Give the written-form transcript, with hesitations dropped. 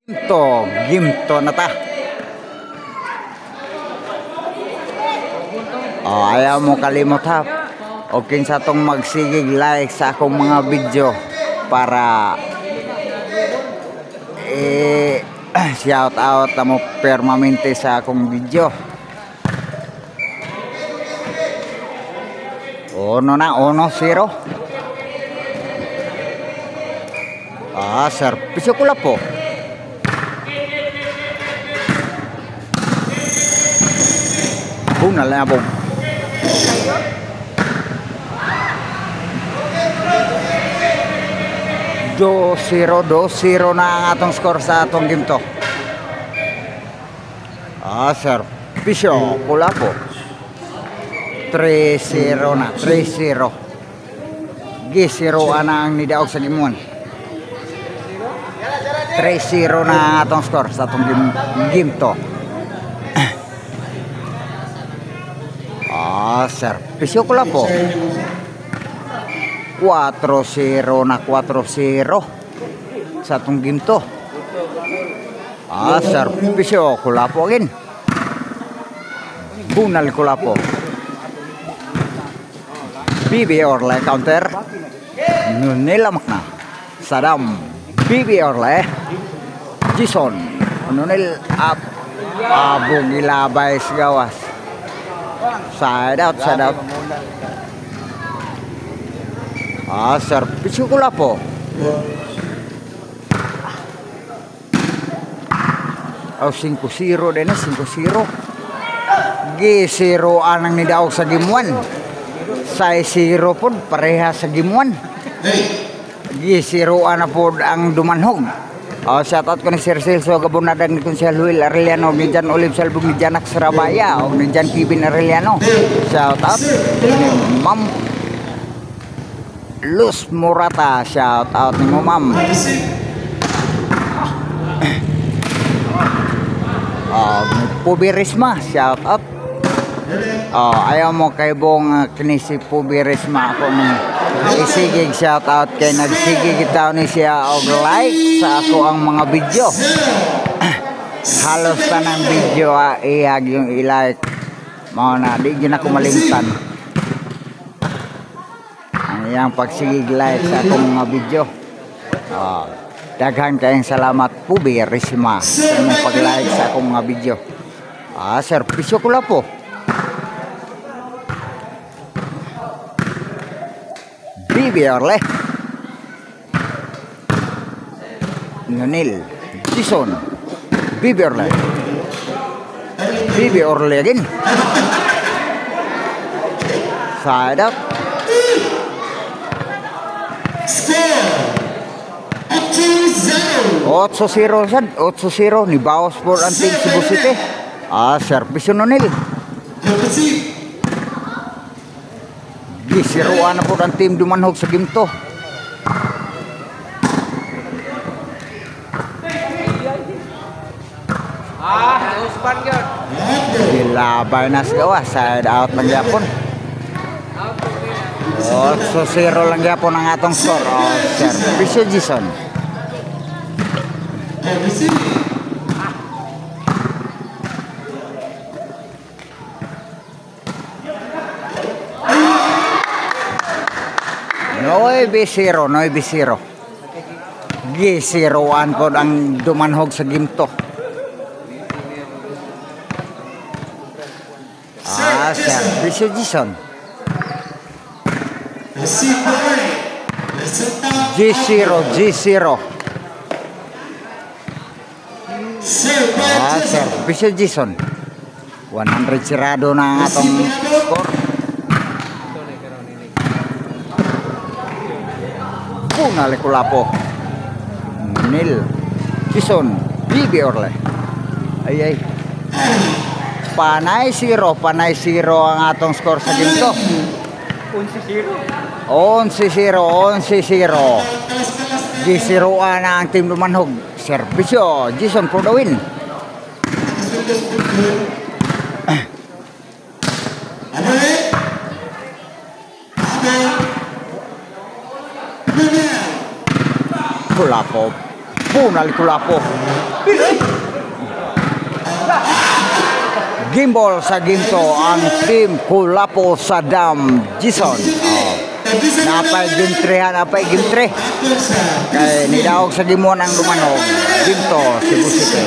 Gimto na ta. Ayaw mo kalimot ha. Okay sa tong magsigig like sa akong mga video para shout out na mo permanente sa akong video. Ono na, 1-0. Servisyo ko lang po. Una lang po. 2-0 na ang atong score sa atong game to. Servisyo ko lang po. 3-0 na, 3-0. Gisiroan na ang nidaog sa gimuan. 3-0 na ang atong score sa atong game to. Servisyo ko lang po. 4-0 na, 4-0 sa atong game to. Servisyo ko lang po again. Bunal ko lang po. BB Orle counter. Nilamak na. Sadam. BB Orle. Jason. Nunil up. Abong ilabay sa gawas. Side out, side out. Servisyo ko lang po. Oh, 5-0 din na, 5-0. Gisiroan ang nidaog sa game 1. 6-0 po, pareha sa game 1. Gisiroan na po ang dumanhog. Shoutout ko ni Sir Celso Gabonadan ni Kunsel Will Arellano, ni Jan Olive Salbong, ni Janak Sarabaya, o ni Jan Kevin Arellano. Shoutout ni Ma'am Luz Morata. Shoutout ni mo, Ma'am. Pubirisma, shoutout. Ayaw mo kay Bong kinisi Pubirisma ako ni isigig, shoutout kay nagsigig itaw ni siya og like sa ako ang mga video. Halos tanang video ihag yung i-like mao na di gyud ako malimtan ang iyang pagsigig like sa akong mga video. Daghan kayong salamat Pubirisma sa imong pag-like sa akong mga video. Servisyo ko lang po. BB Orle. Nunil. Jason. BB Orle. BB Orle again. Side out. Score. 8-0 sad. 8-0 ni bawas for ang team Cebu City. Servisyo Nunil. Gisiroan na po ang team dumanhog sa game to. Dilabay na sa gawa. Side out lang yapon. 8-0 lang yapon ang atong score. Servisyo Jason. Noy 0 Gisiroan po ang dumanhog sa game to. Servisyo Jason. G0 Servisyo Jason. 100 sirado na ang atong score. Bunal ko lang po. Nil. Jason. BB Orle. Ay. Panay 0 ang atong score sa game to. 11-0. Gisiroan na ang team dumanhog. Servisyo Jason for the win. Pula po. Punal Kulapo. Gimbal sa ginto ang team Kulapo Saddam Jason. Napay gimtrehan, napay gimtre. Kay nidaog sa gimon ang Dumanhog. Ginto, Cebu City.